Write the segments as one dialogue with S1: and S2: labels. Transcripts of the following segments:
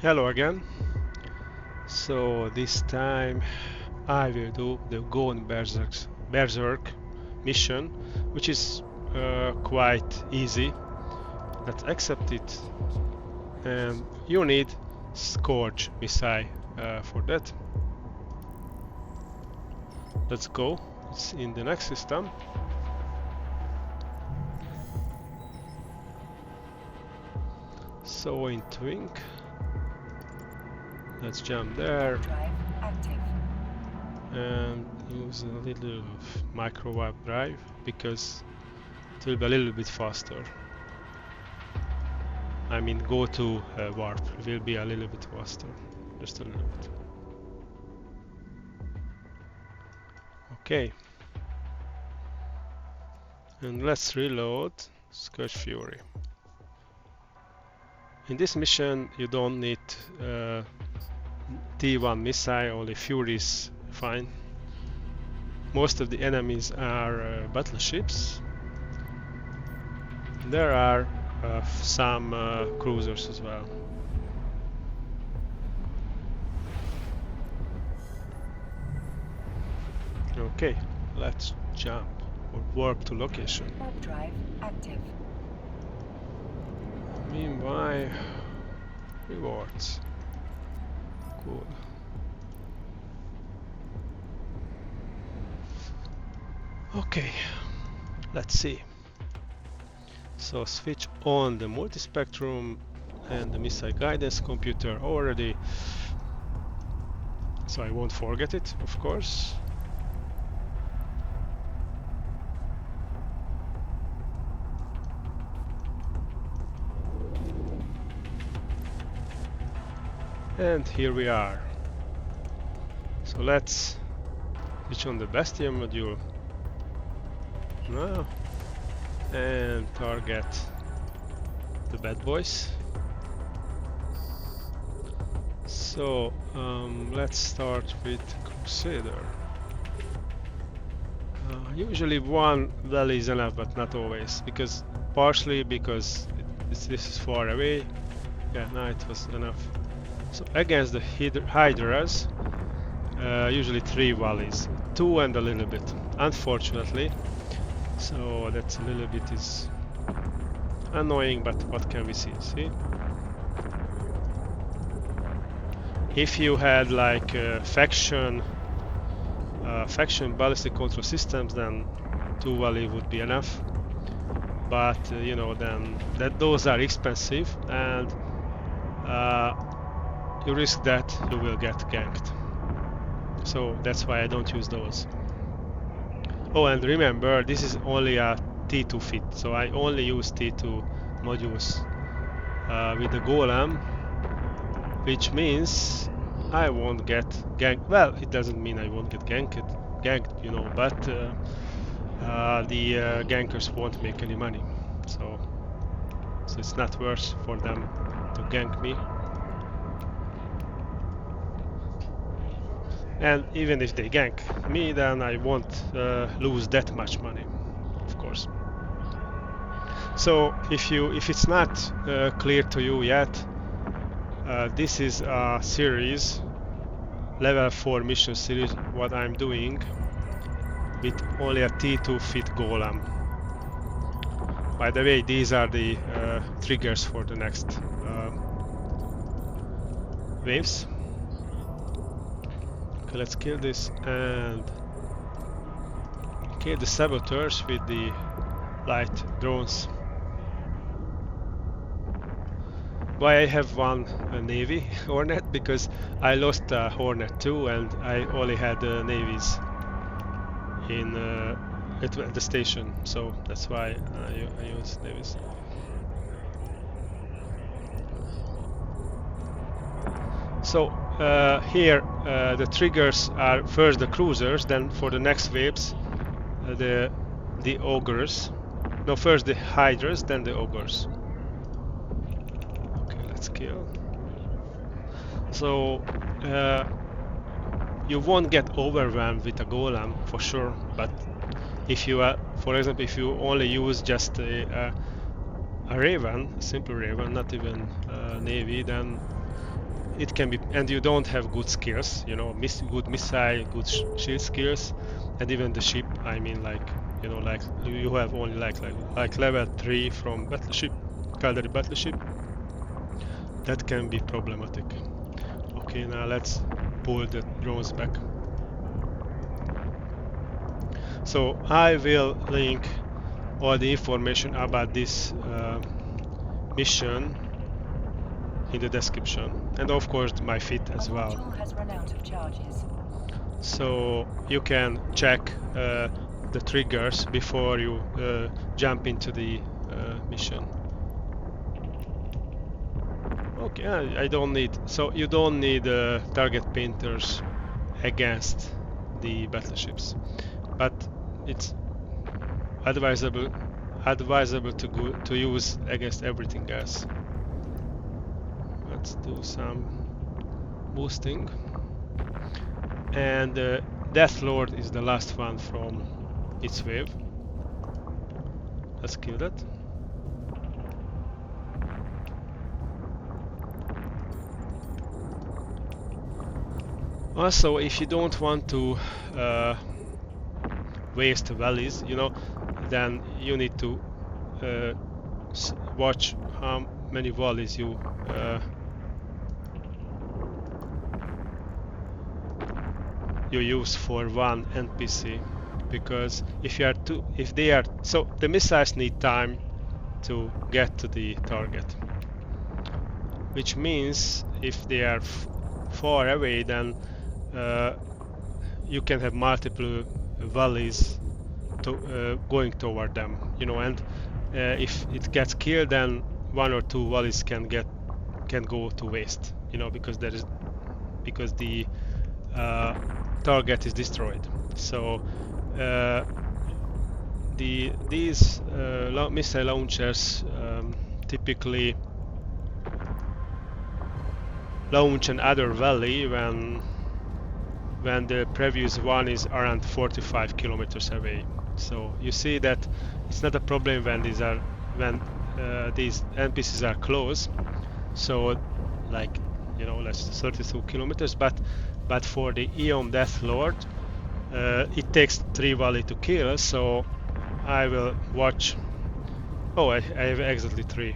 S1: Hello again. So this time I will do the Berserk mission, which is quite easy. Let's accept it. And you need Scourge missile for that. Let's go. It's in the next system. So in Twink. Let's jump there and use a little Microwarpdrive because it will be a little bit faster. I mean, go to warp will be a little bit faster, just a little bit. Okay, and let's reload Scourge Fury. In this mission, you don't need T1 missile, only Fury is fine. Most of the enemies are battleships. There are some cruisers as well. Okay, let's jump or warp to location.
S2: Drive active.
S1: Meanwhile, rewards. Cool. Okay, let's see. So switch on the Multispectrum and the missile guidance computer already. So I won't forget it, of course. And here we are. So let's switch on the Bastion Module now and target the bad boys. So let's start with Crusader. Usually one valley is enough, but not always, because partially because this is far away. Yeah, no, it was enough. So against the Hydras, usually 3 valleys, 2 and a little bit, unfortunately. So that's a little bit is annoying, but what can we see? See? If you had like faction ballistic control systems, then 2 valley would be enough. But you know, then those are expensive, and you risk that you will get ganked. So that's why I don't use those. Oh, and remember, this is only a T2 fit, so I only use T2 modules with the Golem, which means I won't get ganked. Well, it doesn't mean I won't get ganked, you know, but the gankers won't make any money, so it's not worth for them to gank me. And even if they gank me, then I won't lose that much money, of course. So if it's not clear to you yet, this is a series, level 4 mission series, what I'm doing with only a T2 fit golem. By the way, these are the triggers for the next waves. Okay, let's kill this and kill the saboteurs with the light drones. Why I have one Navy Hornet? Because I lost Hornet 2 and I only had navies in at the station, so that's why I use navies. So here the triggers are first the cruisers, then for the next waves the ogres. No, first the hydras, then the ogres. Okay, let's kill. So you won't get overwhelmed with a golem for sure, but if you for example, if you only use just a raven, a simple raven, not even navy, then it can be, and you don't have good skills, you know, good missile, good shield skills, and even the ship. I mean, like, you know, like you have only like level 3 from battleship, cavalry battleship. That can be problematic. Okay, now let's pull the drones back. So I will link all the information about this mission in the description, and of course my feed as well.
S2: Has run out of charges.
S1: So you can check the triggers before you jump into the mission. Okay, I don't need, so you don't need target painters against the battleships, but it's advisable to use against everything else. Let's do some boosting. And Death Lord is the last one from its wave. Let's kill that. Also, if you don't want to waste valleys, you know, then you need to watch how many valleys you use for one NPC, because if they are, so the missiles need time to get to the target, which means if they are far away, then you can have multiple volleys going toward them, you know, and if it gets killed, then one or two volleys can go to waste, you know, because the target is destroyed. So these missile launchers typically launch another volley when the previous one is around 45 kilometers away. So you see that it's not a problem when these NPCs are close. So like, you know, that's 32 kilometers, but for the Eon Death Lord, it takes 3 volley to kill, so I will watch. Oh, I have exactly 3.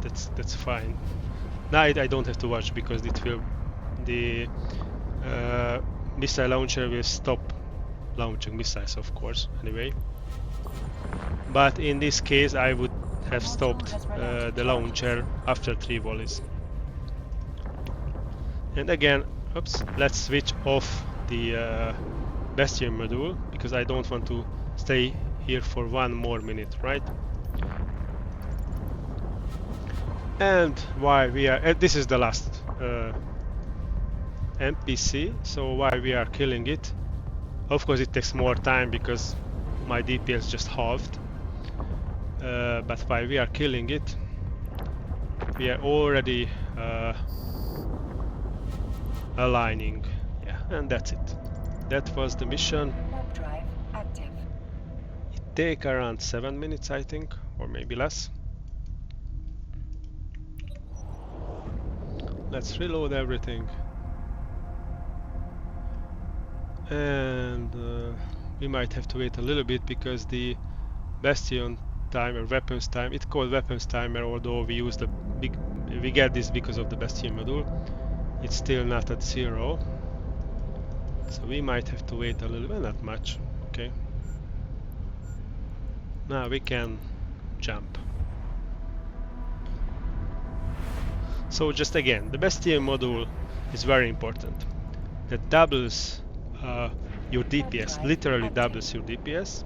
S1: That's fine. Now I don't have to watch, because the missile launcher will stop launching missiles, of course, anyway. But in this case, I would have stopped the launcher after 3 volleys. And again, oops, let's switch off the Bastion module, because I don't want to stay here for 1 more minute, right? And while we are, this is the last NPC, so while we are killing it, of course it takes more time because my DPS just halved, but while we are killing it, we are already aligning. Yeah, and that's it. That was the mission.
S2: Warpdrive active.
S1: It takes around 7 minutes, I think, or maybe less. Let's reload everything. And we might have to wait a little bit, because the Bastion timer, weapons time, it's called weapons timer, although we use we get this because of the Bastion module. It's still not at 0, so we might have to wait a little bit, not much. Okay, now we can jump. So just again, the Bastion module is very important. That doubles your DPS, literally doubles your DPS.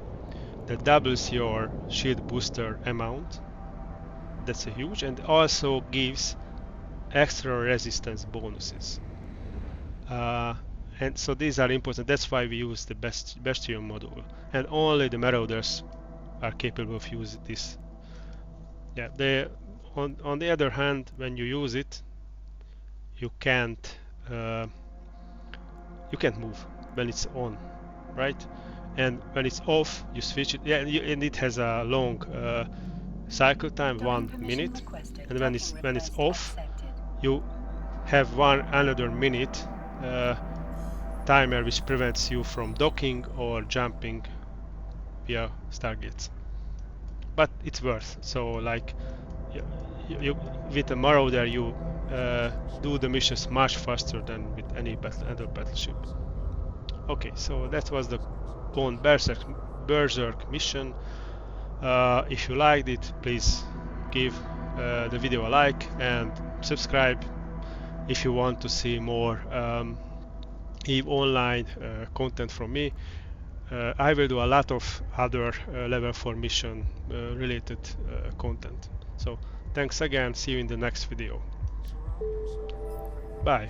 S1: That doubles your shield booster amount. That's a huge, and also gives extra resistance bonuses. And so these are important. That's why we use the Bastion module, and only the Marauders are capable of using this. Yeah, on the other hand, when you use it, you can't move when it's on, right? And when it's off, you switch it. Yeah, and it has a long cycle time, 1 minute. And when it's off, you have one another minute timer which prevents you from docking or jumping via stargates. But it's worth. So like you with a Marauder you do the missions much faster than with any other battleship. Okay, so that was the Bond Berserk mission. If you liked it, please give the video a like and subscribe if you want to see more EVE Online content from me. I will do a lot of other level 4 mission related content. So thanks again, see you in the next video. Bye.